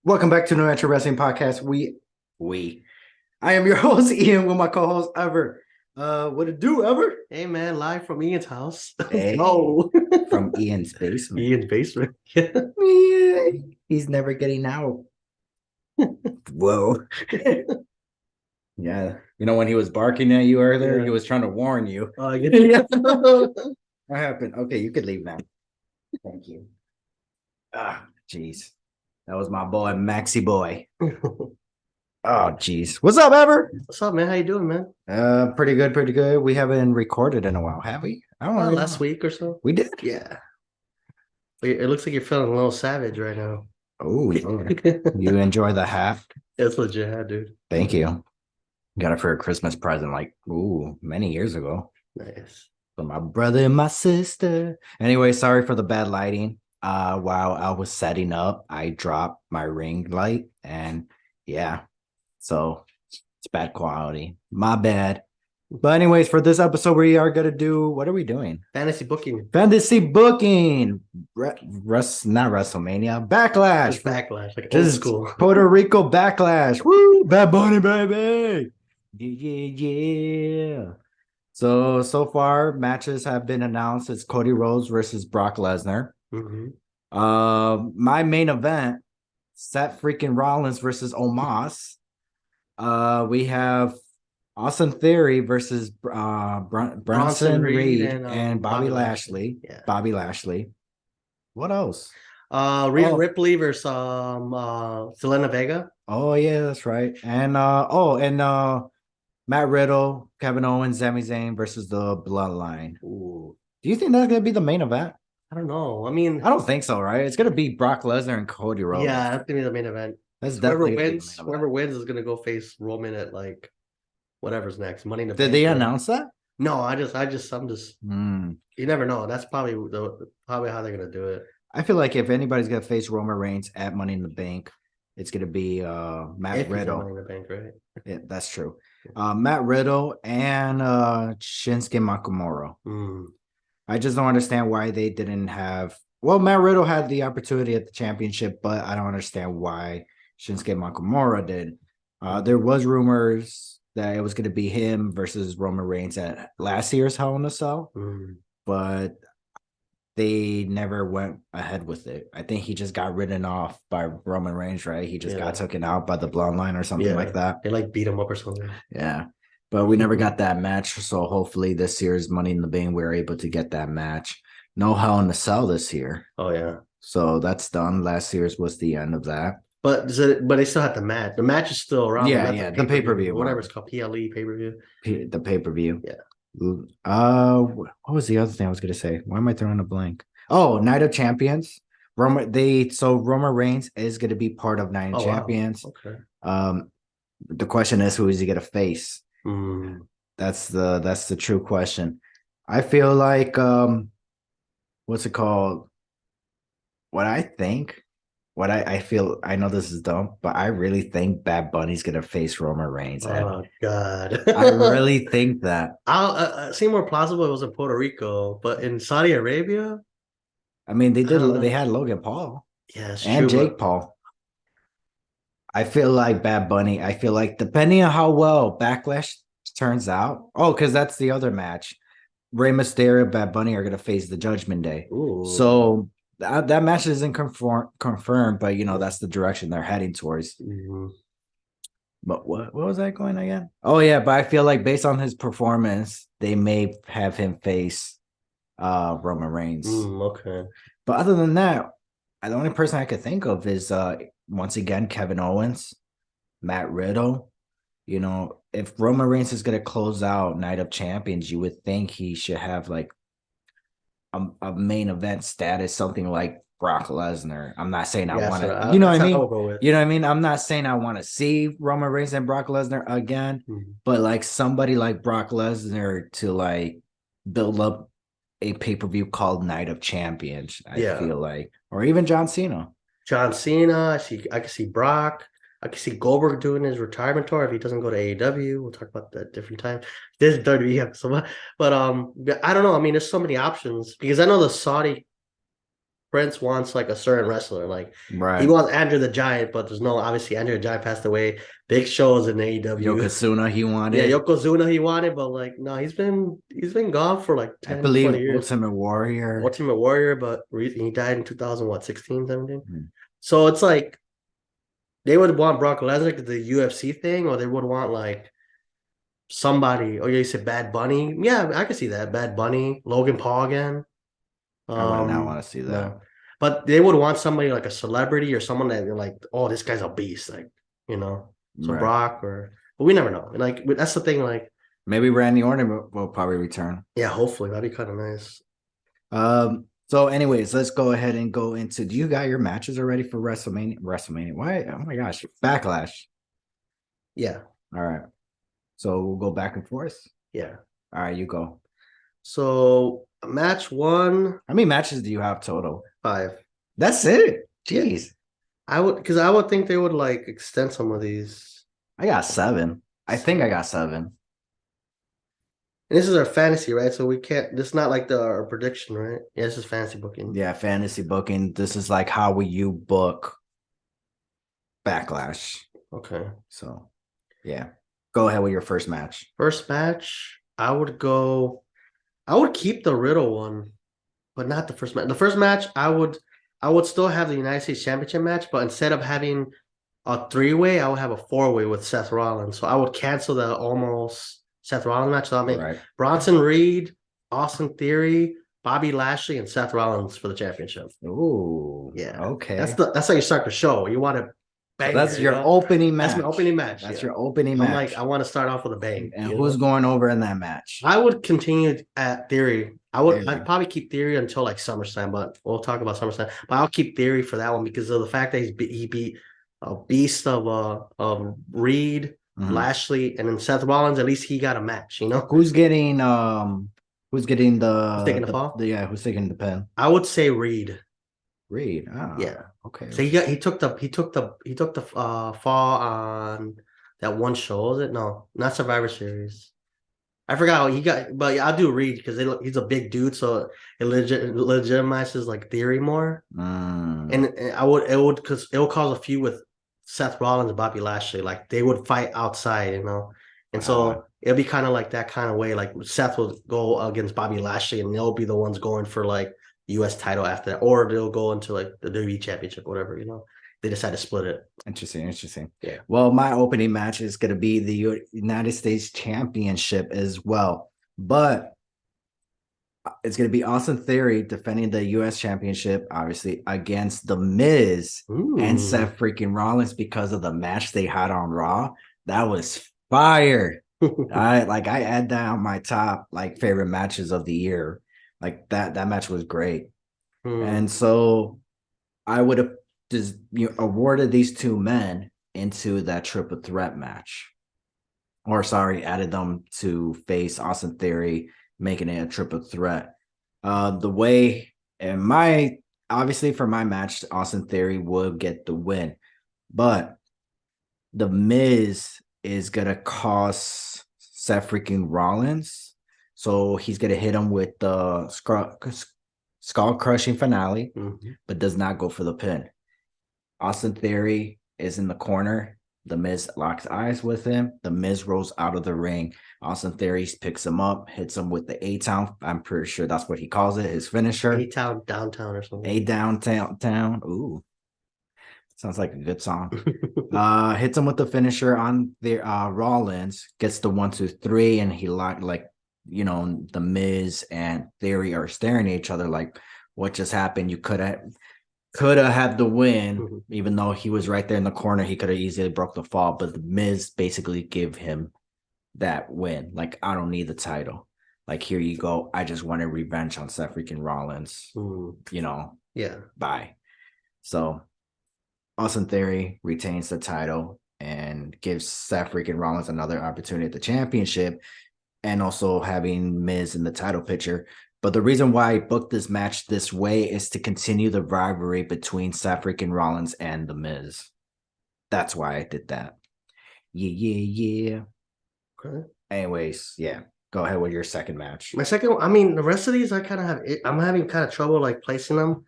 Welcome back to No Natural Wrestling Podcast. We. I am your host, Ian, with my co-host, Ever. What it do, Ever? Hey man, live from Ian's house. Hey. No. From Ian's basement. Ian's basement. Yeah. Yeah, he's never getting out. Whoa. Yeah. You know when he was barking at you earlier, he was trying to warn you. Oh, I get it. What happened? Okay, you could leave now. Thank you. Jeez. That was my boy, Maxi Boy. Oh, jeez. What's up, Ever? What's up, man? How you doing, man? Pretty good, pretty good. We haven't recorded in a while, have we? I don't know. Last week or so. We did? Yeah. It looks like you're feeling a little savage right now. Oh, yeah. You enjoy the hat? It's legit, dude. Thank you. Got it for a Christmas present many years ago. Nice. For my brother and my sister. Anyway, sorry for the bad lighting. While I was setting up, I dropped my ring light and yeah. So it's bad quality. My bad. But anyways, for this episode, we are gonna do what are we doing? Fantasy booking. Fantasy booking. Not WrestleMania. Backlash. Backlash, like This old is school. Puerto Rico Backlash. Woo! Bad Bunny, baby. Yeah. So far, matches have been announced. It's Cody Rhodes versus Brock Lesnar. Mm-hmm. My main event, Seth freaking Rollins versus Omos. We have Austin Theory versus Bronson Reed and Bobby Lashley. Yeah. Bobby Lashley. What else? Rhea Ripley versus Selena Vega. Oh yeah, that's right. And Matt Riddle, Kevin Owens, Sami Zayn versus the Bloodline. Ooh. Do you think that's gonna be the main event? I don't know. I mean, I don't think so, right? It's gonna be Brock Lesnar and Cody Rhodes. yeah, that's gonna be the main event. That's Whoever definitely whoever wins is gonna go face Roman at like whatever's next. Money in the Did Bank, they right? announce that? No, I'm just. You never know. That's probably probably how they're gonna do it. I feel like if anybody's gonna face Roman Reigns at Money in the Bank, it's gonna be Matt If he's Riddle. Money in the Bank, right? Yeah, that's true. Matt Riddle and Shinsuke Nakamura. I just don't understand why they didn't have. Well, Matt Riddle had the opportunity at the championship, but I don't understand why Shinsuke Nakamura did. There was rumors that it was going to be him versus Roman Reigns at last year's Hell in a Cell, but they never went ahead with it. I think he just got ridden off by Roman Reigns, right? He just got taken out by the Bloodline or something like that. They like beat him up or something. Yeah. But we never got that match. So hopefully this year's Money in the Bank, we're able to get that match. No Hell in a Cell this year. Oh, yeah. So that's done. Last year's was the end of that. But they still have the match. The match is still around. Yeah. The pay-per-view. Whatever it's called. PLE pay-per-view. The pay-per-view. Yeah. What was the other thing I was going to say? Why am I throwing a blank? Oh, Night of Champions. Roman Reigns is going to be part of Night of Champions. Wow. Okay. The question is, who is he going to face? That's the true question. I feel like what's it called? I feel, I know this is dumb, but I really think Bad Bunny's gonna face Roman Reigns. Oh God. I really think that. I'll seem more plausible it was in Puerto Rico, but in Saudi Arabia, I mean, they had Logan Paul. Yeah, and true, Jake Paul. I feel like Bad Bunny. I feel like depending on how well Backlash turns out. Oh, because that's the other match. Rey Mysterio, Bad Bunny are gonna face the Judgment Day. Ooh. So that match isn't confirmed, but that's the direction they're heading towards. But what was that going again? Oh yeah, but I feel like based on his performance, they may have him face Roman Reigns. Okay. But other than that, the only person I could think of is once again Kevin Owens, Matt Riddle. If Roman Reigns is going to close out Night of Champions, you would think he should have like a main event status, something like Brock Lesnar. I'm not saying I want to, you know what I mean? You know what I mean? I'm not saying I want to see Roman Reigns and Brock Lesnar again, but like somebody like Brock Lesnar to like build up a pay-per-view called Night of Champions, I feel like, or even John Cena. I can see Brock. I can see Goldberg doing his retirement tour if he doesn't go to AEW. We'll talk about that at a different time. This is WWE episode, but I don't know. I mean, there's so many options because I know the Saudi Prince wants like a certain wrestler. Like he Right. wants Andrew the Giant, but there's no obviously Andrew the Giant passed away. Big Shows in AEW. Yokozuna, he Yeah, wanted. Yokozuna he wanted, but like no, he's been gone for like I 10, believe 20 years. Ultimate Warrior. Ultimate Warrior, but he died in 2000, what, 16, 17? Hmm. So it's like they would want Brock Lesnar, the UFC thing, or they would want like somebody. Oh, yeah, you said Bad Bunny. Yeah, I could see that. Bad Bunny, Logan Paul again. I would not want to see that. No, but they would want somebody like a celebrity or someone that they're like, oh, this guy's a beast, like you know. So Right. Brock but we never know. Like that's the thing. Like, Maybe Randy Orton will probably return. yeah, hopefully that'd be kind of nice. So anyways, let's go ahead and go into, do you got your matches already for WrestleMania? Why? Oh my gosh, Backlash. Yeah, All right. So we'll go back and forth. yeah. All right, you go. So match one, How many matches do you have total? 5. That's it. Jeez. Because I would think they would like extend some of these. I got 7. I think I got 7. And this is our fantasy, right? So we can't. This is not like our prediction, right? Yeah, this is fantasy booking. Yeah, fantasy booking. This is like how will you book Backlash. Okay. So yeah. Go ahead with your first match. First match, I would keep the Riddle one, but not the first match. The first match, I would still have the United States Championship match, but instead of having a 3-way, I would have a 4-way with Seth Rollins. So I would cancel the almost Seth Rollins match. So I'll make Right. Bronson Reed, Austin Theory, Bobby Lashley, and Seth Rollins for the championship. Ooh. Yeah. Okay. That's how you start the show. You want to bang. That's your opening match. That's my opening match. That's yeah. your opening I'm match. like, I want to start off with a bang. And who's going over in that match? I would continue at Theory. Theory. I'd probably keep Theory until like SummerSlam, but we'll talk about SummerSlam. But I'll keep Theory for that one because of the fact that he beat a beast of Reed, Lashley, and then Seth Rollins. At least he got a match, you know. Who's getting who's getting Who's taking the fall? Yeah, who's taking the pin? I would say Reed. Reed. Oh, Yeah. okay. So he took the fall on that one show. Was it? No, not Survivor Series. I forgot what he got, but yeah, I'll do Reed because he's a big dude, so it legitimizes like Theory more. And it would because it will cause a feud with Seth Rollins and Bobby Lashley. Like they would fight outside, you know, and so it'll be kind of like that kind of way. Like Seth will go against Bobby Lashley, and they'll be the ones going for like U.S. title after that, or they'll go into like the WWE Championship, whatever, you know. They decide to split it. Interesting. Yeah. Well, my opening match is going to be the United States Championship as well, but it's going to be Austin Theory defending the U.S. Championship, obviously, against The Miz and Seth freaking Rollins because of the match they had on Raw. That was fire. I add that on my top like favorite matches of the year. Like that match was great. And so I would have just awarded these two men into that triple threat match. Or sorry, added them to face Austin Theory, making it a triple threat. The way and obviously for my match, Austin Theory would get the win, but the Miz is gonna cost Seth freaking Rollins, so he's gonna hit him with the skull crushing finale, but does not go for the pin. Austin Theory is in the corner. The Miz locks eyes with him. The Miz rolls out of the ring. Austin Theory picks him up, hits him with the A-Town. I'm pretty sure that's what he calls it, his finisher. A-Town downtown or something. A-Downtown. Ooh. Sounds like a good song. Hits him with the finisher on the Rollins, gets the 1, 2, 3, and he the Miz and Theory are staring at each other like, what just happened? You could have had the win, even though he was right there in the corner. He could have easily broke the fall, but the Miz basically give him that win. Like, I don't need the title. Like, here you go. I just wanted revenge on Seth freaking Rollins. Yeah. Bye. So Austin Theory retains the title and gives Seth freaking Rollins another opportunity at the championship, and also having Miz in the title picture. But the reason why I booked this match this way is to continue the rivalry between Seth freaking Rollins and The Miz. That's why I did that. Yeah. Okay. Anyways, yeah. Go ahead with your second match. My second, I mean, the rest of these I kind of I'm having kind of trouble like placing them.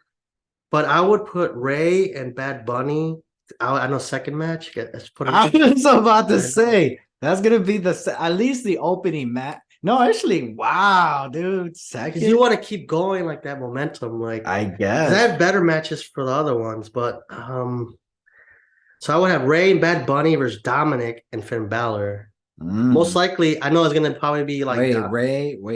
But I would put Ray and Bad Bunny. I know second match. Let's put I him. was about to I know. say that's gonna be at least the opening match. No, actually, wow, dude, Because you second. want to keep going like that momentum, like I because I guess. have better matches for the other ones, but so I would have Ray and Bad Bunny versus Dominic and Finn Balor. Most Mm. likely, I know it's gonna probably be like Wait,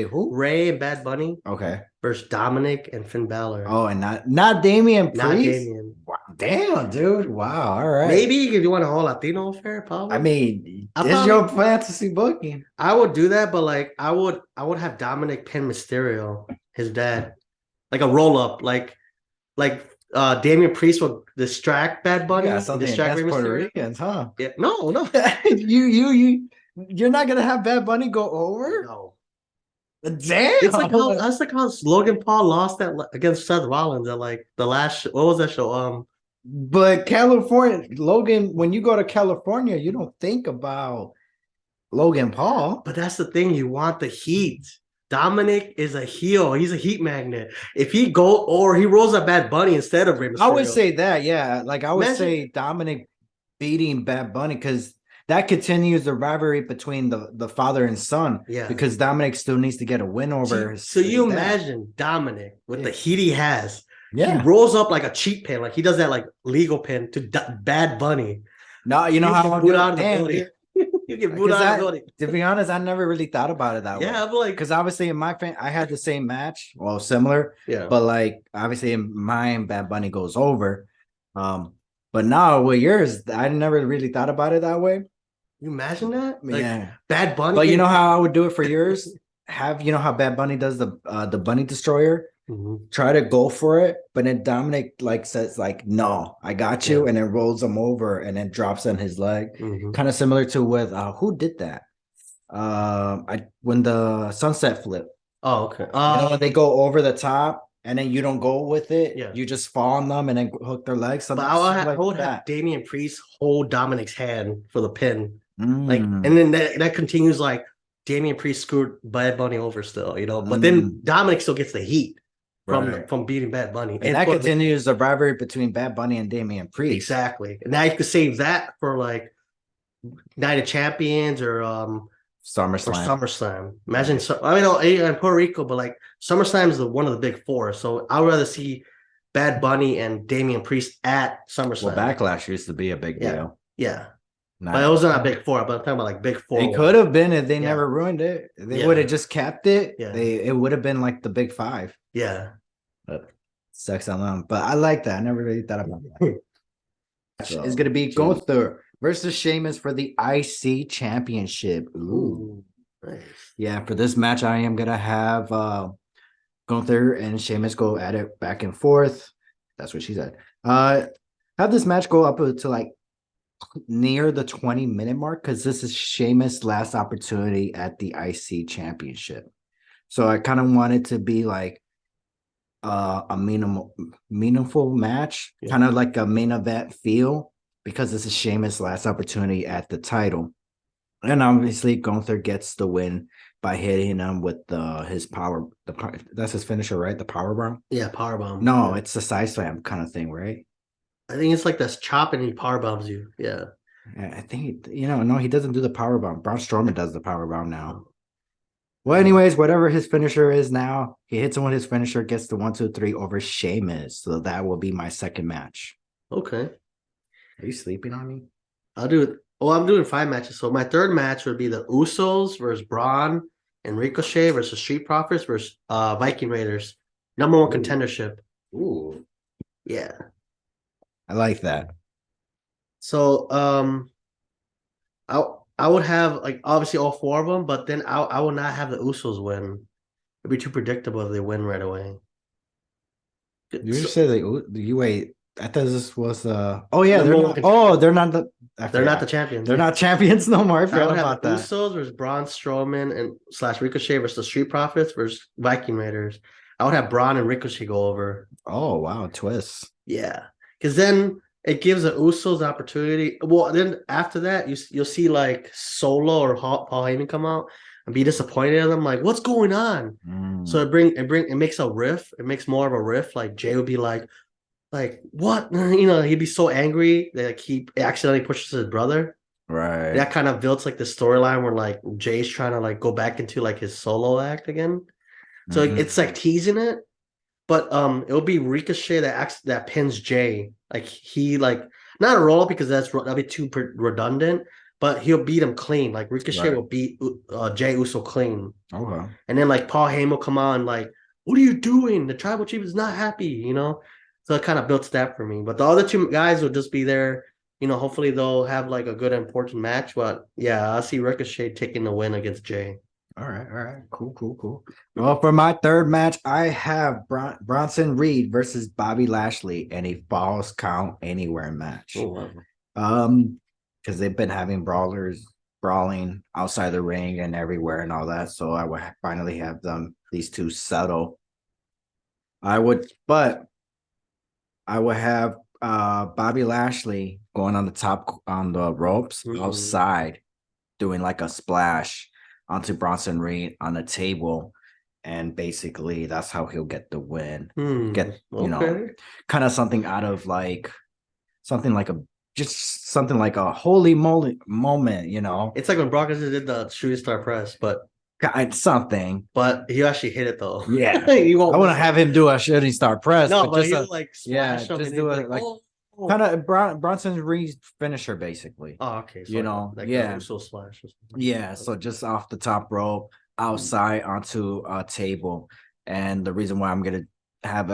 who? Ray and Bad Bunny Okay. versus Dominic and Finn Balor, Oh, and not Damian not Priest. Damian. Wow, damn, dude. Wow. All right. Maybe if you want a whole Latino affair, I probably. mean, I it's your probably fantasy booking. I would do that, but like I would have Dominic pin Mysterio, his dad, like a roll up, like Damian Priest will distract Bad You got Bunny and something distract Rey against Puerto Mysterio. Ricans, huh? Yeah, no, no, You're not gonna have Bad Bunny go over? no. It's like how Damn. that's like how Logan Paul lost that against Seth Rollins at like the last what was that show? But California, Logan, when you go to California, you don't think about Logan Paul. But that's the thing, you want the heat. Dominic is a heel. He's a heat magnet. If he go or he rolls a Bad Bunny instead of Rey I would Mysterio, say that, yeah. Like I would imagine. say Dominic beating Bad Bunny because that continues the rivalry between the father and son. Yeah. Because Dominic still needs to get a win over So his you dad. imagine Dominic with Yeah. the heat he has. He Yeah. rolls up like a cheat pin, like he does that like legal pin to Bad Bunny. No, you know You how get I'll booed do out it. of the Damn, building. dude. You get booed Because out of the building. to be honest, I never really thought about it that way. Yeah, I'm like, Because obviously in my fan, I had the same match, well, similar, yeah. but like obviously in mine, Bad Bunny goes over. Um, but now with yours, I never really thought about it that way. You imagine that? Like Yeah. Bad Bunny. But you know how I would do it for yours? Have you know how Bad Bunny does the Bunny Destroyer? Mhm. Try to go for it, but then Dominic like says like no, I got you, Yeah. and then rolls him over and then drops on his leg. Mhm. Kind of similar to with who did that? I when the sunset flip. Oh, okay. You know when they go over the top and then you don't go with it, Yeah. you just fall on them and then hook their legs. But Something I like would have that. Damian Priest hold Dominic's hand for the pin. Like, Mm, and then that continues like Damian Priest screwed Bad Bunny over still, But then mm, Dominic still gets the heat right. from beating Bad Bunny. And that continues the rivalry between Bad Bunny and Damian Priest. Exactly. And now you could save that for like Night of Champions or SummerSlam. SummerSlam. Imagine Right. I mean in Puerto Rico, but like SummerSlam is one of the big four. So I'd rather see Bad Bunny and Damian Priest at SummerSlam. Well, Backlash used to be a big Yeah. deal. Yeah. Not But it was not big four, but I'm talking about like big four. it could have been if they Yeah. never ruined it. If they Yeah. would have just kept it, Yeah. it would have been like the big five. Yeah. But sucks on them. But I like that. I never really thought about that. So, It's gonna be Gunther versus Sheamus for the IC championship. Ooh. nice. Yeah, for this match, I am gonna have Gunther and Sheamus go at it back and forth. That's what she said. Have this match go up to like near the 20-minute mark because this is Sheamus' last opportunity at the IC championship. So I kind of want it to be like a meaningful match, Yeah. kind of like a main event feel, because this is Sheamus' last opportunity at the title. And obviously Gunther gets the win by hitting him with his power. That's his finisher, right? The power bomb. Yeah, powerbomb. No, Yeah. it's the side slam kind of thing, right? I think it's like that's chop and he powerbombs you. Yeah. I think no, he doesn't do the power bomb. Braun Strowman does the power bomb now. Well, anyways, whatever his finisher is now, he hits him with his finisher, gets the 1-2-3 over Sheamus. So that will be my second match. Okay. Are you sleeping on me? I'll do it. Oh, I'm doing 5 matches. So my third match would be the Usos versus Braun and Ricochet versus Street Profits versus Viking Raiders. Number 1 contendership. Ooh, Yeah. I like that. So I would have like obviously all 4 of them, but then I will not have the Usos win. It'd be too predictable if they win right away. You just said you wait. I thought this was oh yeah, Number they're one not they're not they're not the champions. They're not champions no more. I I forgot would have about the that. Usos versus Braun Strowman and / Ricochet versus the Street Profits versus Viking Raiders. I would have Braun and Ricochet go over. Oh wow, twist. Yeah, because then it gives the Usos the opportunity. Well, then after that, you'll see like Solo or Paul Heyman come out and be disappointed in them. Like, what's going on? Mm. So it makes a riff. It makes more of a riff. Like Jay would be like, like what? You know, he'd be so angry that like, he accidentally pushes his brother. Right. That kind of builds like the storyline where like Jay's trying to like go back into like his solo act again. So like, it's like Mhm. teasing it, but it'll be Ricochet that pins Jay. Like he like not a roll up because that'd be too redundant. But he'll beat him clean. Like Ricochet Right. will beat Jay Uso clean, Okay. and then like Paul Heyman will come on like, "What are you doing? The Tribal Chief is not happy," you know. So it kind of built that for me. But the other two guys will just be there. You know, hopefully they'll have like a good important match. But yeah, I see Ricochet taking the win against Jay. All right. All right. Cool. Cool. Cool. Well, for my third match, I have Bronson Reed versus Bobby Lashley in a Falls Count Anywhere Oh match. wow. Because they've been having brawlers brawling outside the ring and everywhere and all that. So I would finally have these two settle. But I would have Bobby Lashley going on the top on the ropes Mhm. outside, doing like a splash onto Bronson Reed on the table. And basically that's how he'll get the win. Get, Okay. kind of something like a just something like a holy moly moment, It's like when Brock Lesnar did the shooting star press, something. but he actually hit it though. Yeah. He I won't want to miss it. have him do a shooting star press, No, but but just he'll a, like yeah, splash him just and he'll do be it like, like oh, oh. kind of Bronson Reed's finisher, basically. Oh, okay. So like a Yeah. Uso splash or something. Yeah, so just off the top rope, outside onto a table, and the reason why I'm gonna have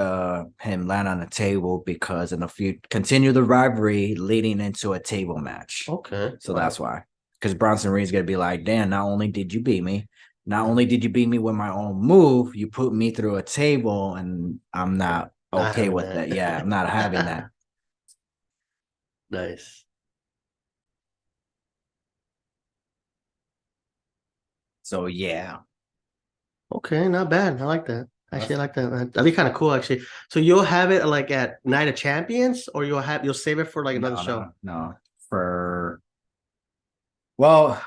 him land on the table because in a few continue the rivalry leading into a table match. Okay. So Wow. that's why, because Bronson Reed's gonna be like, "Dan, not only did you beat me, not only did you beat me with my own move, you put me through a table, and I'm not Not okay having with that. Yeah, I'm that. not having that. Nice. So yeah, Okay, not bad. I like that. Actually, I that's like that. That'd be kind of cool, actually. So you'll have it like at Night of Champions, or you'll save it for like another show. no. For well,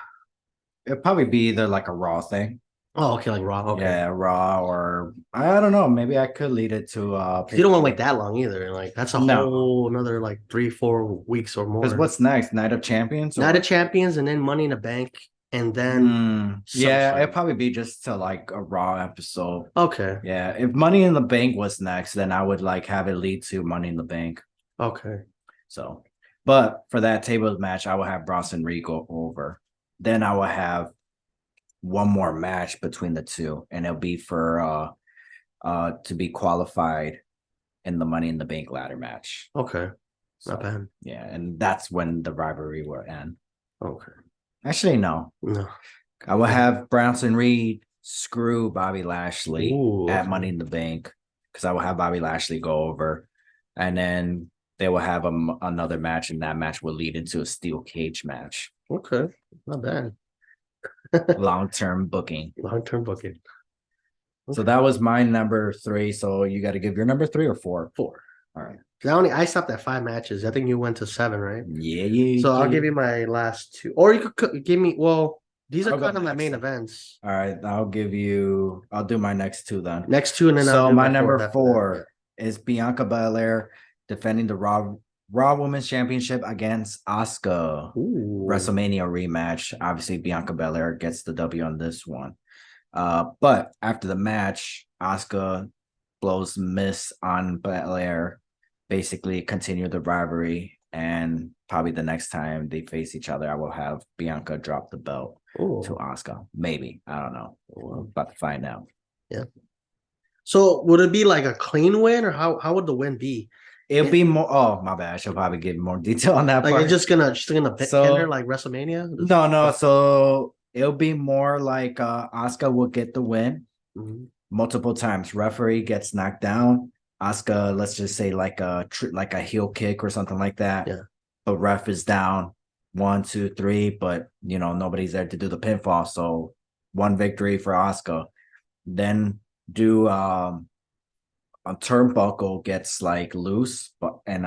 it'd probably be either like a Raw thing. Oh, okay, like Raw. Okay. Yeah, Raw, or I don't know. Maybe I could lead it to Because you don't want to wait pay-per-view. that long either. Like that's a No, whole another like 3, 4 weeks or because more. what's next? Night of Champions Night of or Champions and then Money in the Bank and then yeah, it'd SummerSlam. probably be just to like a Raw episode. Okay. Yeah, if Money in the Bank was next, then I would like have it lead to Money in the Bank. Okay. So, but for that tables match, I will have Bronson Reed go over. Then I will have one more match between the two, and it'll be for to be qualified in the Money in the Bank ladder match. Okay. Not So bad. yeah, and that's when the rivalry will end. Okay. Actually, no. No. I will have Bronson Reed screw Bobby Lashley Ooh, at Money okay. in the Bank because I will have Bobby Lashley go over, and then they will have another match, and that match will lead into a steel cage match. Okay. Not bad. Long term booking. Long-term booking. So Okay. that was my number three. So you got to give your number three or four. 4. All right. 'Cause I stopped at 5 matches. I think you went to 7, right? Yeah, yeah, So I'll give yeah. you my last two. Or you could give me well, these are I'll go kind of my next. main events. All right, I'll do my next two then. Next two, and then I'll So do my my number fourth after that. four is Bianca Belair defending the Raw Women's Championship against Asuka. Ooh. WrestleMania rematch. Obviously, Bianca Belair gets the W on this one. But after the match, Asuka blows miss on Belair, basically continue the rivalry. And probably the next time they face each other, I will have Bianca drop the belt to Ooh. Asuka. Maybe. I don't know. We're about to find out. Yeah. So would it be like a clean win, or how would the win be? It'll be more. Oh, my bad. I should probably give more detail on that Like it's part. just gonna pin her So like WrestleMania? no. So it'll be more like Asuka will get the win Mhm. multiple times. Referee gets knocked down. Asuka, let's just say like a heel kick or something like that. Yeah. But ref is down 1, 2, 3, but nobody's there to do the pinfall. So one victory for Asuka. Then do a turnbuckle gets like loose, but and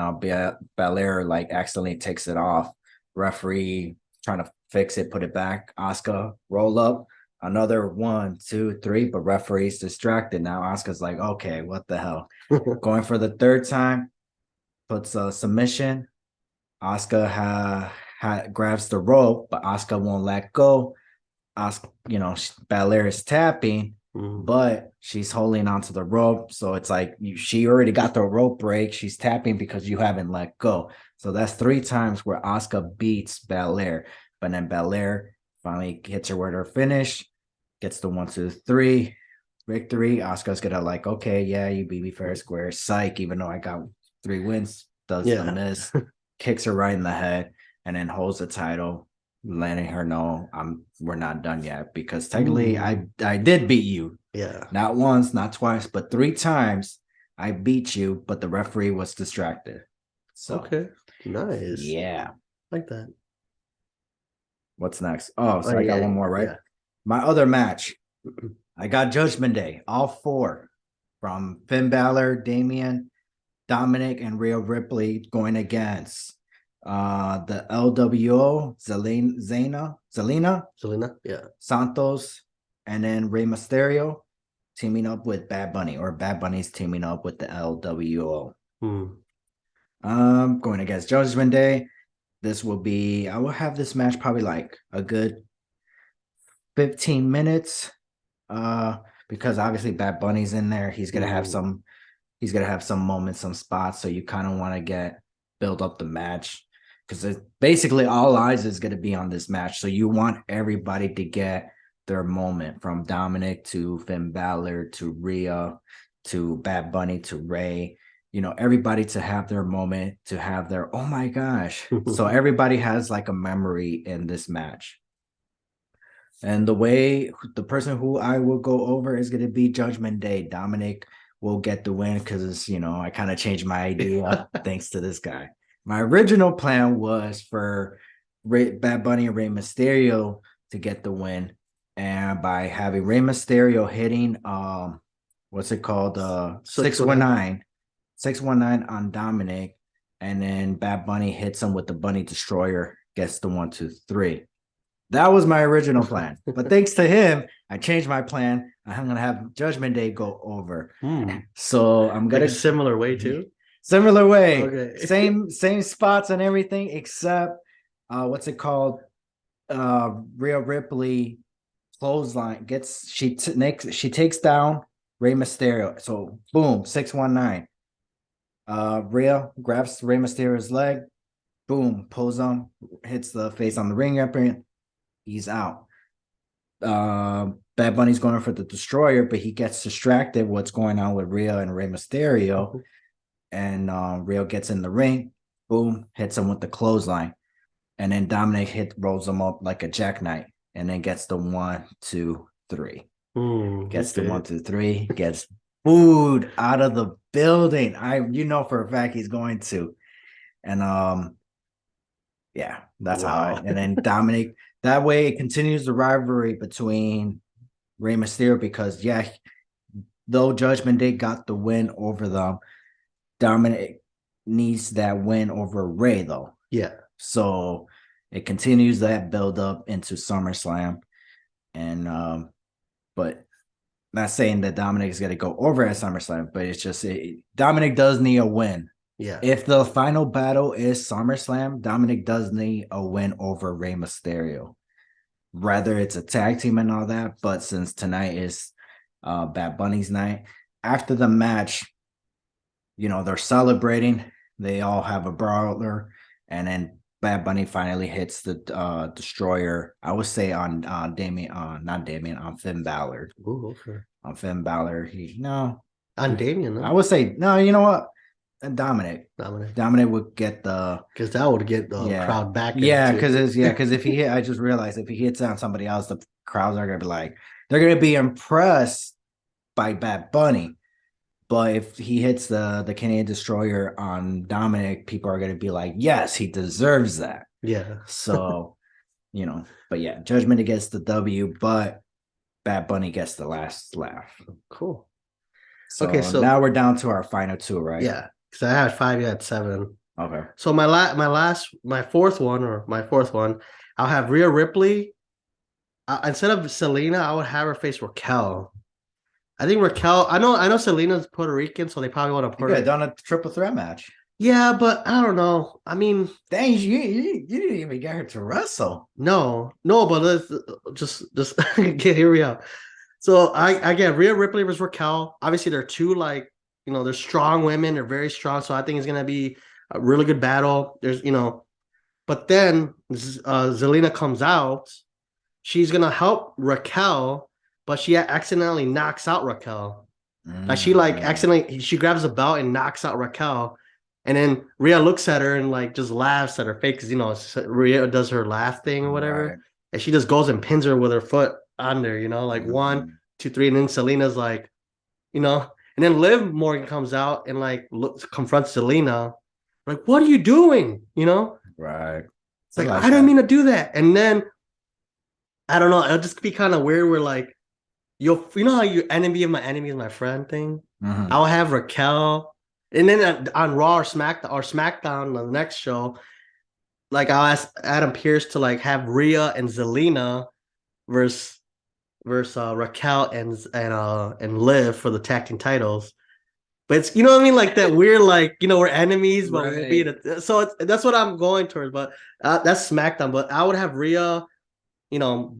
Belair like accidentally takes it off. Referee trying to fix it, put it back. Asuka roll up another 1, 2, 3, but referee's distracted now. Asuka's like, okay, what the hell? Going for the third time. puts a submission. Oscar grabs the rope, but Oscar won't let go. Oscar, Belair is tapping, Mm. but she's holding onto the rope. So it's like she already got the rope break. She's tapping because you haven't let go. So that's 3 times where Oscar beats Belair. But then Belair finally hits her with her finish, gets the 1, 2, 3 victory. Oscar's gonna like, okay, yeah, you beat me fair and square. Psych, even though I got 3 wins, does the Yeah. miss, kicks her right in the head, and then holds the title, letting her know we're not done yet because technically Ooh. I did beat you. Yeah. Not once, not twice, but 3 times I beat you, but the referee was distracted. So Okay. Nice. yeah. Like that. What's next? Oh, Oh so I got yeah. one more, right? Yeah. My other match, I got Judgment Day, all 4 from Finn Balor, Damian, Dominic, and Rhea Ripley going against the LWO, Zelina, Selena. Yeah. Santos, and then Rey Mysterio teaming up with Bad Bunny, or Bad Bunny's teaming up with the LWO. Hmm. Going against Judgment Day. I will have this match probably like a good 15 minutes. Because obviously Bad Bunny's in there. He's gonna have some moments, some spots. So you kind of want to build up the match because basically all eyes is gonna be on this match. So you want everybody to get their moment, from Dominic to Finn Balor to Rhea to Bad Bunny to Ray. Everybody to have their moment, to have their oh my gosh. So everybody has like a memory in this match. And the person who I will go over is going to be Judgment Day. Dominic will get the win because, I kind of changed my idea thanks to this guy. My original plan was for Bad Bunny and Rey Mysterio to get the win. And by having Rey Mysterio hitting, what's it called? 619, 619 on Dominic. And then Bad Bunny hits him with the Bunny Destroyer, gets the 1, 2, 3. That was my original plan. But thanks to him, I changed my plan. I'm gonna have Judgment Day go over. Hmm. So I'm Like a gonna similar way too. similar way. Okay. Same spots and everything, except what's it called? Rhea Ripley clothesline she takes down Rey Mysterio. So boom, 619. Rhea grabs Rey Mysterio's leg, boom, pulls him, hits the face on the ring apron, he's out. Bad Bunny's going for the destroyer, but he gets distracted what's going on with Rhea and Rey Mysterio. And Rhea gets in the ring, boom, hits him with the clothesline. And then Dominic rolls him up like a jackknife and then gets the 1, 2, 3. Gets the Okay. 1, 2, 3, gets booed out of the building. For a fact he's going to. And yeah, that's Wow. and then Dominic, that way it continues the rivalry between Rey Mysterio because though Judgment Day got the win over them, Dominic needs that win over Ray though. Yeah. So it continues that build up into SummerSlam. And but not saying that Dominic is gonna go over at SummerSlam, but it's just Dominic does need a win. Yeah. If the final battle is SummerSlam, Dominic does need a win over Rey Mysterio. Rather it's a tag team and all that, but since tonight is Bad Bunny's night, after the match, they're celebrating. They all have a brawler, and then Bad Bunny finally hits the destroyer. I would say on not Damien, on Finn Balor. Ooh, okay. On Finn Balor, On Damien, I no? would say no. You know what? Dominic. Dominic. Dominic would get the Because that would get the crowd back in yeah, too. because if he hit, I just realized if he hits on somebody else, the crowds are gonna be like they're gonna be impressed by Bad Bunny. But if he hits the Canadian Destroyer on Dominic, people are gonna be like, yes, he deserves that. Yeah. So, but yeah, Judgment gets the W, but Bad Bunny gets the last laugh. Cool. So Okay, so now we're down to our final 2, right? yeah, because I had 5, you had 7. Okay. So my fourth one, I'll have Rhea Ripley. Instead of Selena, I would have her face Raquel. I think Raquel. I know Selena's Puerto Rican, so they probably want to You could have done a triple threat match. Yeah, but I don't know. I mean, Dang, you didn't even get her to wrestle. no, but let's just get here we are. So I get Rhea Ripley versus Raquel. Obviously, they're two like they're strong women. They're very strong. So I think it's gonna be a really good battle. There's but then Zelina comes out. She's gonna help Raquel, but she accidentally knocks out Raquel. Like she like Mm, accidentally she grabs a belt and knocks out Raquel. And then Rhea looks at her and like just laughs at her face because Rhea does her laugh thing or whatever, right. and she just goes and pins her with her foot on there, like one, Mm, 2, 3, and then Selena's like, and then Liv Morgan comes out and like confronts Selena, like, what are you doing? right. It's I like I like didn't that. mean to do that, and then I don't know, it'll just be kind of weird where like you know how you enemy of my enemy is my friend thing. Hmm. I'll have Raquel, and then on Raw or SmackDown the next show, like I'll ask Adam Pierce to like have Rhea and Zelina versus Raquel and Liv for the tag team titles. But it's what I mean, like that weird like we're enemies, but we'll be Right. so that's what I'm going towards. But that's SmackDown. But I would have Rhea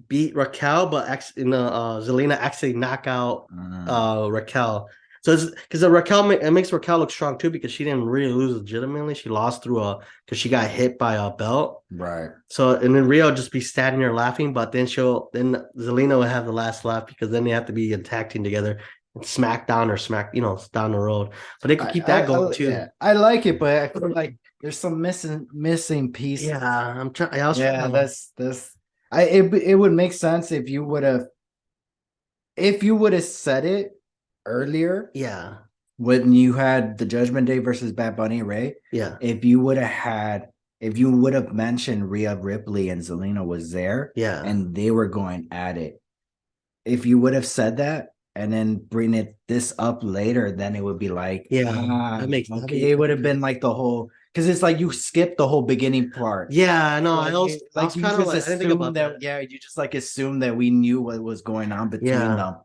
beat Raquel, but Zelina actually knock out Mm, Raquel. So it's because Raquel it makes Raquel look strong too because she didn't really lose legitimately. She lost through because she got hit by a belt. right. So and then Rio just be standing there laughing, but then Zelina will have the last laugh because then they have to be in tag team together and SmackDown or down the road. But they could keep that going Yeah, too. I like it, but I feel like there's some missing pieces. Yeah, I'm trying. I was trying Yeah, to. that's it would make sense if you would have said it earlier Yeah, when you had the Judgment Day versus Bad Bunny Ray. yeah, If you would have mentioned Rhea Ripley and Zelina was there yeah. and they were going at it, if you would have said that and then bring this up later, then it would be like, Yeah, that makes okay, it would have been like the whole because it's like you skipped the whole beginning part. yeah, no, I was Like you kind of just like I didn't think assume about that, that. yeah, you just like assume that we knew what was going on between Yeah. them.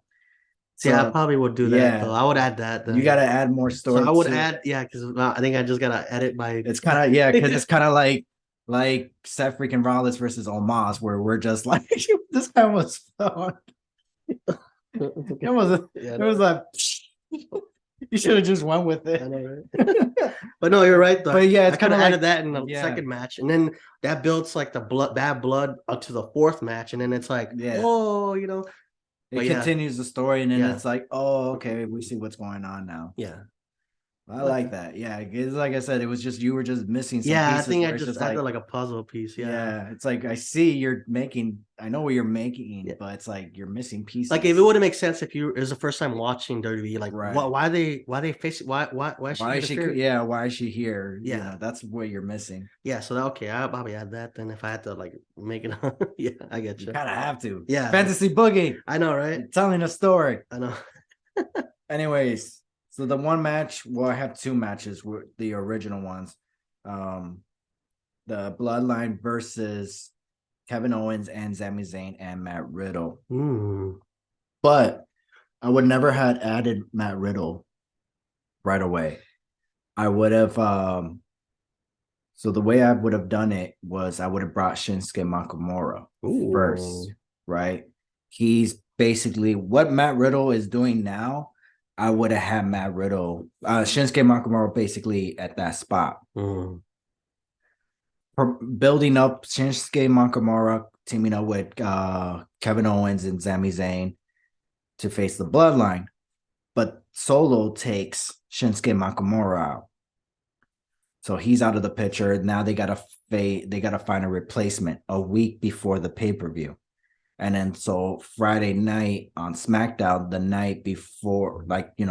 See, I So probably would do that though. yeah, I would add that you then. got to add more So I story would to it. add, yeah, because I think I just gotta edit my. It's kind of yeah, because it's kind of like Seth freaking Rollins versus Omos, where we're just like this guy was fun. It was Yeah, it was like you should have just went with I it. know, right? But no, you're right though. But yeah, I it's could kind of have like added that in the yeah, second match, and then that builds like the bad blood up to the fourth match, and then it's like, yeah. oh, It but yeah, continues the story, and then yeah, it's like, oh, okay, we see what's going on now. yeah. I Like like that. that. Yeah, it's like I said, it was just you were just missing some Yeah, I pieces think I where it's just just added like, like a puzzle piece. Yeah. yeah, it's like I see you're making, I know what you're making, Yeah. but it's like you're missing Like if pieces. it would have made sense if you it was the first time watching WWE, like Right. why they face why is she Why is she? interfering? Yeah, why is she here? You Yeah, know, that's what you're missing. yeah. So that, okay, I'll probably add that then if I had to like make it. Yeah, I get You you. kind of have to. Yeah, Fantasy Boogie. I know, right? You're telling a story. I know. Anyways, so the one match, well, I have two matches with the original ones. Um, the Bloodline versus Kevin Owens and Sami Zayn and Matt Riddle. Hmm. But I would never had added Matt Riddle right away. I would have so the way I would have done it was I would have brought Shinsuke Nakamura first, Ooh. right? He's basically what Matt Riddle is doing now. I would have had Matt Riddle, Shinsuke Nakamura basically at that spot. Hmm. Building up Shinsuke Nakamura, teaming up with Kevin Owens and Sami Zayn to face the Bloodline. But Solo takes Shinsuke Nakamura out. So he's out of the picture. Now they gotta find a replacement a week before the pay-per-view. And then so Friday night on SmackDown, the night before, like the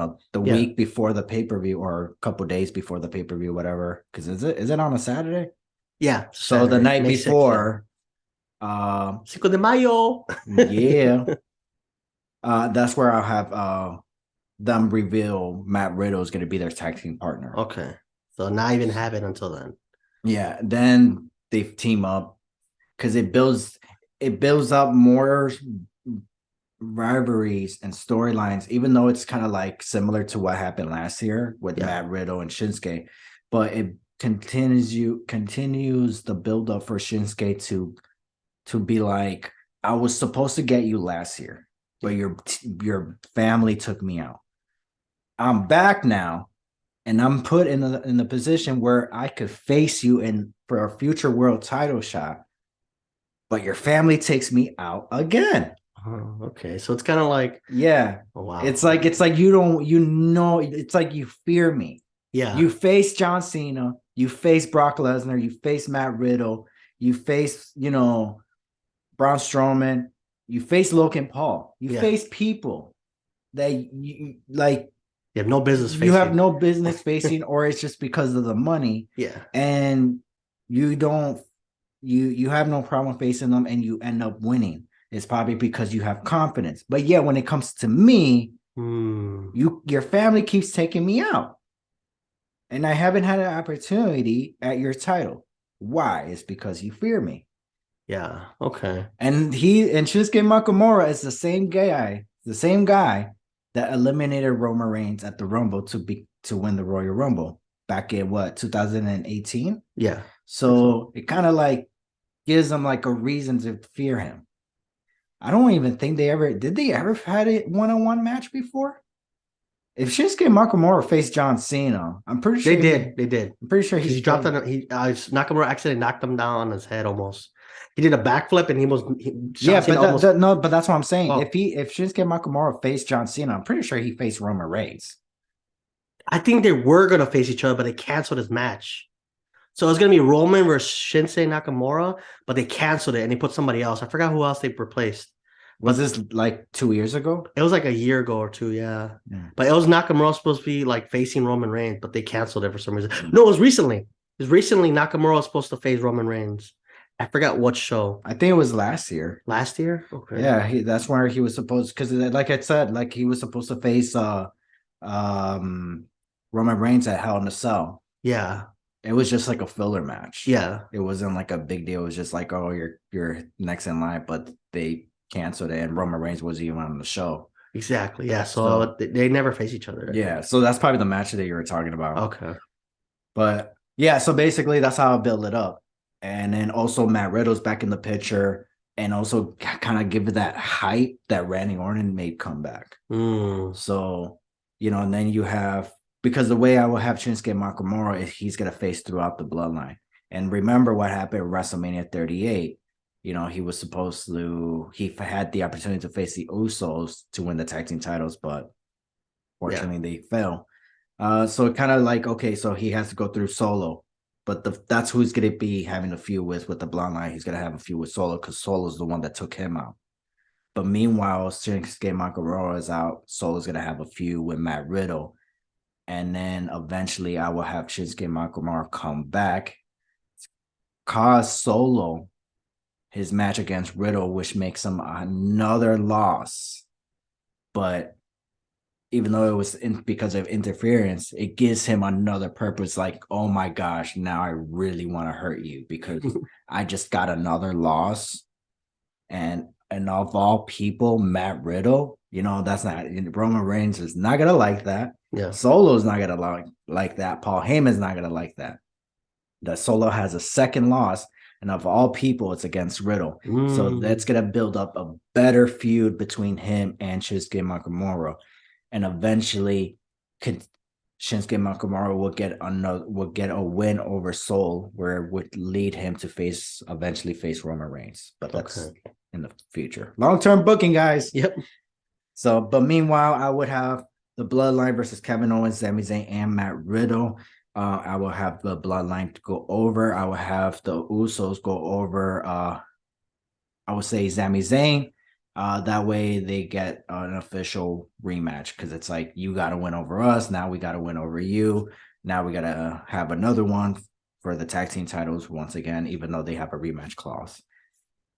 Yeah. week before the pay-per-view or a couple days before the pay-per-view, whatever. Because is it on a Saturday? Yeah. So the Saturday, night May 6th. Yeah. before, Cinco de Mayo. yeah, that's where I'll have them reveal Matt Riddle is going to be their tag team partner. Okay. So not even have it until then. Yeah, then they team up because it builds up more rivalries and storylines, even though it's kind of like similar to what happened last year with Yeah. Matt Riddle and Shinsuke. but it continues the build up for Shinsuke to be like, I was supposed to get you last year, but your family took me out. I'm back now, and I'm put in the position where I could face you in for a future world title shot, but your family takes me out again. Oh, okay. So it's kind of like, Yeah. oh, wow. It's like you don't it's like you fear me. Yeah. You face John Cena, you face Brock Lesnar, you face Matt Riddle, you face, Braun Strowman, you face Logan Paul. You Yeah. face people that you like You have no business you have facing. no business facing, or it's just because of the money. Yeah. And you don't you have no problem facing them and you end up winning. It's probably because you have confidence. But yeah, when it comes to me, your family keeps taking me out. And I haven't had an opportunity at your title. Why? It's because you fear me. Yeah. Okay. And Shinsuke Nakamura is the same guy that eliminated Roman Reigns at the Rumble to win the Royal Rumble back in 2018? Yeah. So it kind of like gives them like a reason to fear him. I don't even think they ever had a one-on-one match before. If Shinsuke Nakamura faced John Cena, I'm pretty sure They did. I'm pretty sure he dropped on. Nakamura actually knocked him down on his head almost. He did a backflip and but that's what I'm saying. Oh. If Shinsuke Nakamura faced John Cena, I'm pretty sure he faced Roman Reigns. I think they were gonna face each other, but they canceled his match. So it's gonna be Roman versus Shinsuke Nakamura, but they canceled it and they put somebody else. I forgot who else they replaced. Was this like 2 years ago? It was like a year ago or two, yeah. But it was Nakamura supposed to be like facing Roman Reigns, but they canceled it for some reason. No, it was recently. Nakamura was supposed to face Roman Reigns. I forgot what show. I think it was last year. Last year? Okay. Yeah, that's where he was supposed, because like I said, like he was supposed to face Roman Reigns at Hell in a Cell. Yeah. It was just like a filler match. Yeah. It wasn't like a big deal. It was just like, oh, you're next in line, but they canceled it and Roman Reigns wasn't even on the show. Exactly. Yeah. So they never face each other. Yeah. So that's probably the match that you were talking about. Okay. But yeah, so basically that's how I build it up. And then also Matt Riddle's back in the picture and also kind of give it that hype that Randy Orton made come back. So, and then you have, because the way I will have Shinsuke Nakamura is he's going to face throughout the bloodline. And remember what happened at WrestleMania 38. He was supposed to, he had the opportunity to face the Usos to win the tag team titles, but fortunately they fell. So it kind of like, okay, so he has to go through Solo, but that's who he's going to be having a feud with the bloodline. He's going to have a feud with Solo because Solo's the one that took him out. But meanwhile, Shinsuke Nakamura is out. Solo's going to have a feud with Matt Riddle. And then eventually I will have Shinsuke Nakamura come back, cause Solo his match against Riddle, which makes him another loss. But even though it was because of interference, it gives him another purpose. Like, oh my gosh, now I really want to hurt you because I just got another loss. And of all people, Matt Riddle, that's not, Roman Reigns is not going to like that. Yeah. Solo's not going to like that. Paul Heyman's not going to like that. That Solo has a second loss. And of all people, it's against Riddle. So that's going to build up a better feud between him and Shinsuke Nakamura. And eventually, Shinsuke Nakamura will get a win over Sol, where it would lead him to eventually face Roman Reigns. But that's in the future. Long-term booking, guys. Yep. So, but meanwhile, I would have the Bloodline versus Kevin Owens, Sami Zayn, and Matt Riddle. I will have the Bloodline to go over. I will have the Usos go over. I would say Sami Zayn. That way they get an official rematch because it's like, you got to win over us. Now we got to win over you. Now we got to have another one for the tag team titles once again, even though they have a rematch clause.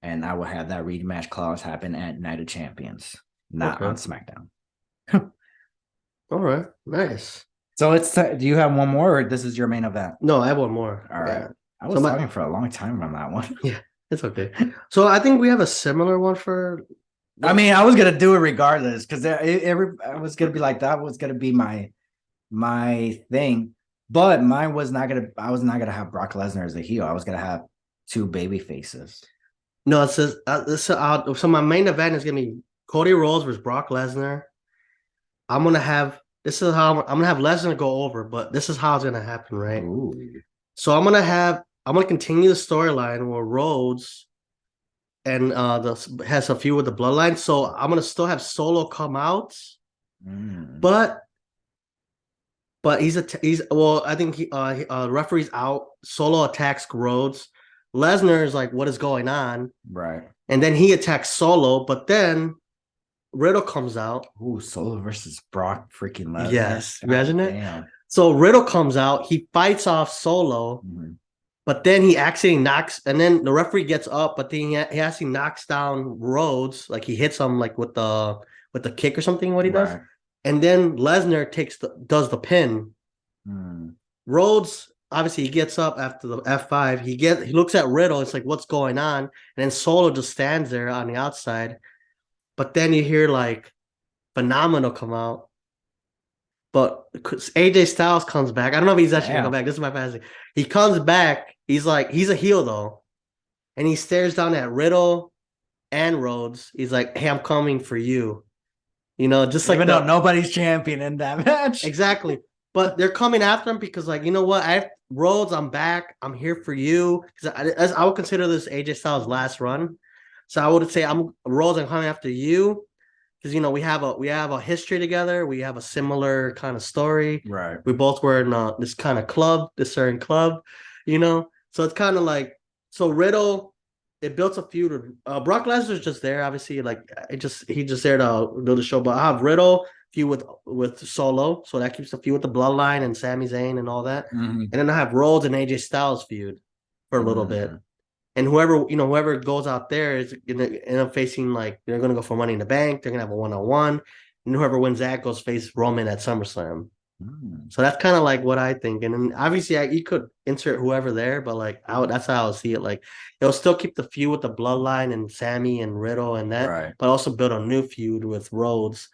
And I will have that rematch clause happen at Night of Champions, not on SmackDown. All right. Nice. So do you have one more, or this is your main event? No, I have one more. All right. Yeah. I was talking for a long time on that one. Yeah, it's okay. So I think we have a similar one for. I mean, I was gonna do it regardless because I was gonna be like, that was gonna be my thing. But mine was not gonna. I was not gonna have Brock Lesnar as a heel. I was gonna have two baby faces. No, it says so my main event is gonna be Cody Rhodes versus Brock Lesnar. I'm gonna have this is how I'm gonna have Lesnar go over, but this is how it's gonna happen, right? Ooh. So I'm gonna continue the storyline where Rhodes and the has a feud with the bloodline. So I'm gonna still have Solo come out, Mm. but he's well, I think referee's out. Solo attacks Rhodes. Lesnar is like, what is going on? Right. And then he attacks Solo, but then Riddle comes out. Ooh, Solo versus Brock freaking Lesnar. Yes, God imagine it. damn. So Riddle comes out, he fights off Solo, Mhm. but then he actually knocks, and then the referee gets up, but then he actually knocks down Rhodes, like he hits him like with the kick or something. What he does, Right. and then Lesnar does the pin. Mm. Rhodes obviously he gets up after the F5. He looks at Riddle. It's like what's going on, and then Solo just stands there on the outside. But then you hear like Phenomenal come out. But AJ Styles comes back. I don't know if he's actually gonna come Damn. back. This is my fantasy. He comes back. He's like, he's a heel though. And he stares down at Riddle and Rhodes. He's like, hey, I'm coming for you. You know, just like Even though the nobody's champion in that match. exactly. But they're coming after him because, like, you know what? Rhodes, I'm back. I'm here for you. Because I would consider this AJ Styles' last run. So I would say I'm Rhodes, I'm coming after you. Because you know we have a history together. We have a similar kind of story. Right. We both were in this kind of club, this certain club, you know. So it's kind of like so Riddle. It built a feud. Brock Lesnar's just there, obviously. Like he just there to do the show. But I have Riddle feud with Solo, so that keeps the feud with the Bloodline and Sami Zayn and all that. Mm-hmm. And then I have Rhodes and AJ Styles feud for a little bit. And whoever goes out there is gonna end up facing like they're gonna go for Money in the Bank. They're gonna have a 1-on-1, and whoever wins that goes face Roman at SummerSlam. Mm. So that's kind of like what I think. And then obviously you could insert whoever there, but like that's how I would see it. Like it'll still keep the feud with the Bloodline and Sammy and Riddle and that, Right. but also build a new feud with Rhodes.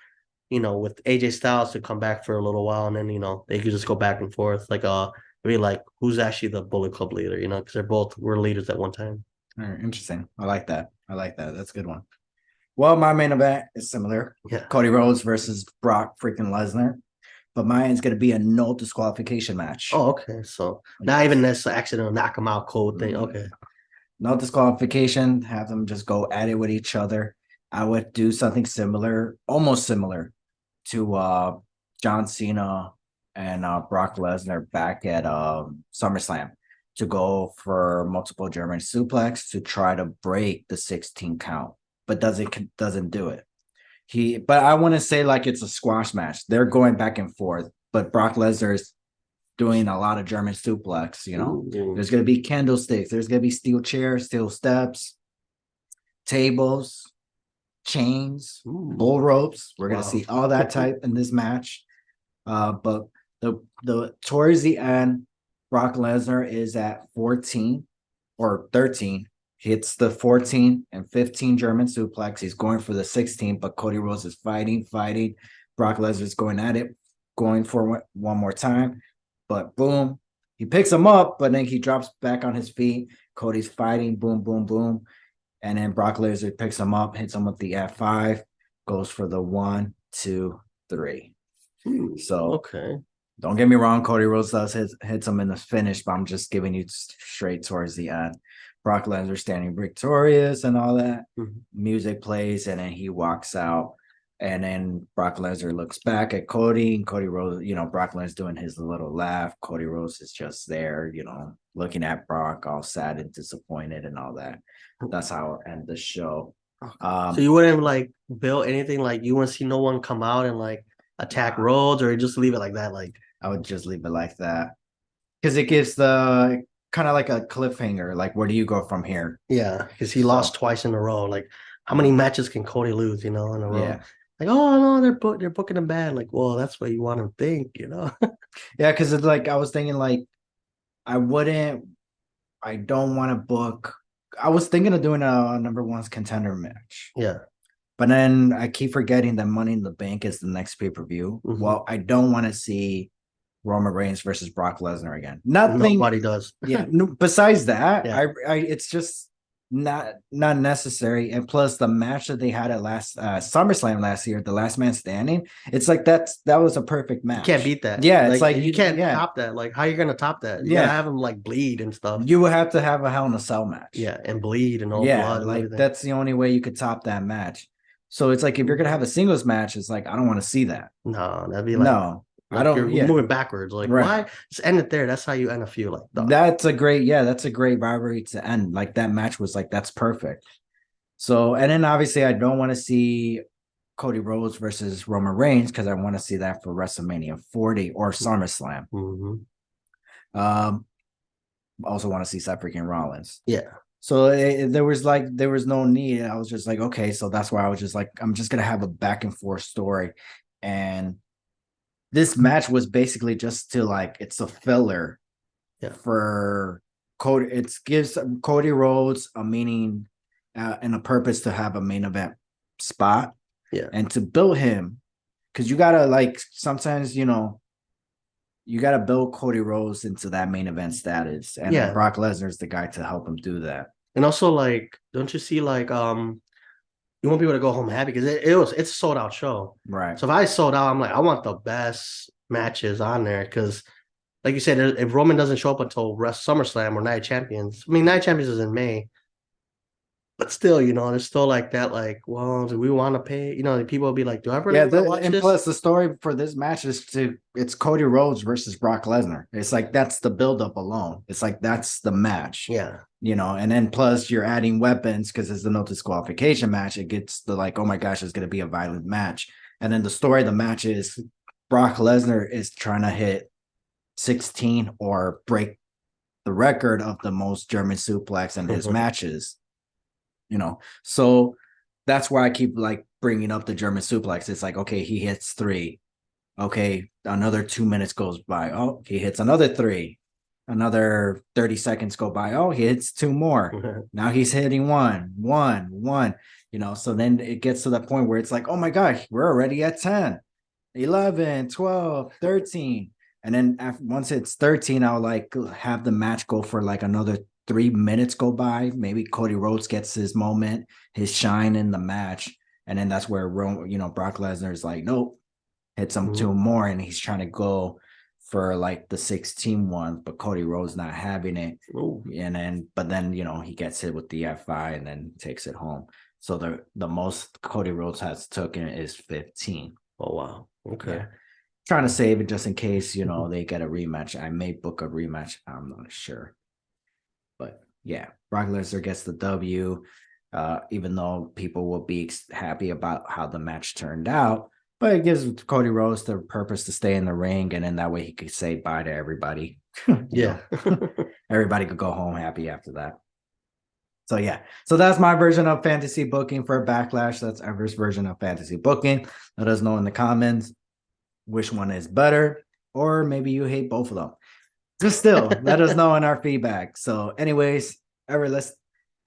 You know, with AJ Styles to come back for a little while, and then they could just go back and forth. Like maybe like who's actually the Bullet Club leader? You know, because they're both were leaders at one time. Interesting. I like that. I like that. That's a good one. Well, my main event is similar. Yeah. Cody Rhodes versus Brock freaking Lesnar. But mine's gonna be a no disqualification match. Oh, okay. So not even this accidental knock them out cold thing. Okay. No disqualification. Have them just go at it with each other. I would do something similar, almost similar to John Cena and Brock Lesnar back at SummerSlam to go for multiple German suplex to try to break the 16 count, but doesn't do it. But I want to say like it's a squash match. They're going back and forth, but Brock Lesnar is doing a lot of German suplex. You know, Ooh. there's gonna be candlesticks, there's gonna be steel chairs, steel steps, tables, chains, bull ropes. We're gonna see all that type in this match. But the towards the end, Brock Lesnar is at 14 or 13. Hits the 14 and 15 German suplex. He's going for the 16, but Cody Rhodes is fighting. Brock Lesnar's going at it, going for one more time. But boom, he picks him up, but then he drops back on his feet. Cody's fighting, boom, boom, boom. And then Brock Lesnar picks him up, hits him with the F5, goes for the 1, 2, 3. So Okay. don't get me wrong, Cody Rhodes does hits him in the finish, but I'm just giving you straight towards the end. Brock Lesnar standing victorious and all that. Mhm. Music plays, and then he walks out. And then Brock Lesnar looks back at Cody, and Cody Rhodes, Brock Lesnar's doing his little laugh. Cody Rhodes is just there, looking at Brock all sad and disappointed and all that. That's how I'll end the show. So you wouldn't like build anything like you want to see no one come out and like attack Rhodes, or just leave it like that? Like I would just leave it like that because it gives the kind of like a cliffhanger. Like, where do you go from here? yeah, because he lost twice in a row. Like how many matches can Cody lose? In a row? Yeah. Like, oh no, they're booking him bad. Like, well, that's what you want to think. Yeah, because it's like I was thinking like I don't want to book. I was thinking of doing a number one's contender match. Yeah. But then I keep forgetting that Money in the Bank is the next pay-per-view. Mhm. Well, I don't want to see Roman Reigns versus Brock Lesnar again. Nothing. Nobody does. Yeah. No, besides that, Yeah. it's just not necessary. And plus, the match that they had at last SummerSlam last year, the Last Man Standing, it's like that was a perfect match. You can't beat that. Yeah, it's like you can't top that. Like, how are you gonna top that? You gotta have him like bleed and stuff. You would have to have a Hell in a Cell match. Yeah, and bleed and all blood. And like everything. that's the only way you could top that match. So it's like if you're gonna have a singles match, it's like I don't want to see that. No, that'd be like no. I don't. You're moving backwards. Like, why? Just end it there. That's how you end a feud. Like, that's a great rivalry to end. Like that match was like that's perfect. So, and then obviously I don't want to see Cody Rhodes versus Roman Reigns because I want to see that for WrestleMania 40 or SummerSlam. Also want to see Seth freaking Rollins. Yeah. So there was no need. I was just like, okay, so that's why I was just like, I'm just gonna have a back and forth story, and this match was basically just to like it's a filler for Cody. It gives Cody Rhodes a meaning and a purpose to have a main event spot, and to build him, because you gotta like sometimes you gotta build Cody Rhodes into that main event status, and Brock Lesnar is the guy to help him do that. And also, like, don't you see like you want people to go home happy because it's a sold out show, right? So if I sold out, I'm like, I want the best matches on there because, like you said, if Roman doesn't show up until SummerSlam or Night of Champions, I mean, Night of Champions is in May, but still, there's still like that, like, well, do we want to pay? People will be like, do I really want to watch this? Plus, the story for this match it's Cody Rhodes versus Brock Lesnar. It's like that's the buildup alone. It's like that's the match. Yeah. And then plus you're adding weapons because it's the no disqualification match. It gets the like, oh my gosh, it's going to be a violent match. And then the story of the match is Brock Lesnar is trying to hit 16 or break the record of the most German suplex in his matches. So that's why I keep like bringing up the German suplex. It's like, okay, he hits 3. Okay, another 2 minutes goes by. Oh, he hits another 3. Another 30 seconds go by. Oh, he hits 2 more. Now he's hitting 1. So then it gets to that point where it's like, oh my gosh, we're already at 10, 11, 12, 13. And then once it's 13, I'll like have the match go for like another 3 minutes go by. Maybe Cody Rhodes gets his moment, his shine in the match. And then that's where, Brock Lesnar is like, nope, hits him 2 more. And he's trying to go for like the 16 one, but Cody Rhodes not having it. But then, he gets hit with the F5 and then takes it home. So the most Cody Rhodes has taken is 15. Oh, wow. Okay. Yeah. Trying to save it just in case, they get a rematch. I may book a rematch. I'm not sure. But yeah, Brock Lesnar gets the W, even though people will be happy about how the match turned out. But it gives Cody Rhodes the purpose to stay in the ring, and then that way he could say bye to everybody. Everybody could go home happy after that. So yeah, so that's my version of fantasy booking for Backlash. That's Ever's version of fantasy booking. Let us know in the comments which one is better, or maybe you hate both of them. Just still, let us know in our feedback. So anyways, Ever, let's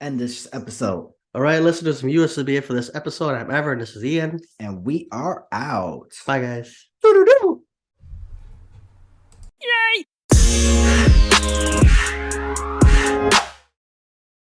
end this episode. All right, listeners and viewers, this will be it for this episode. I'm Ever, and this is Ian. And we are out. Bye, guys. Yay!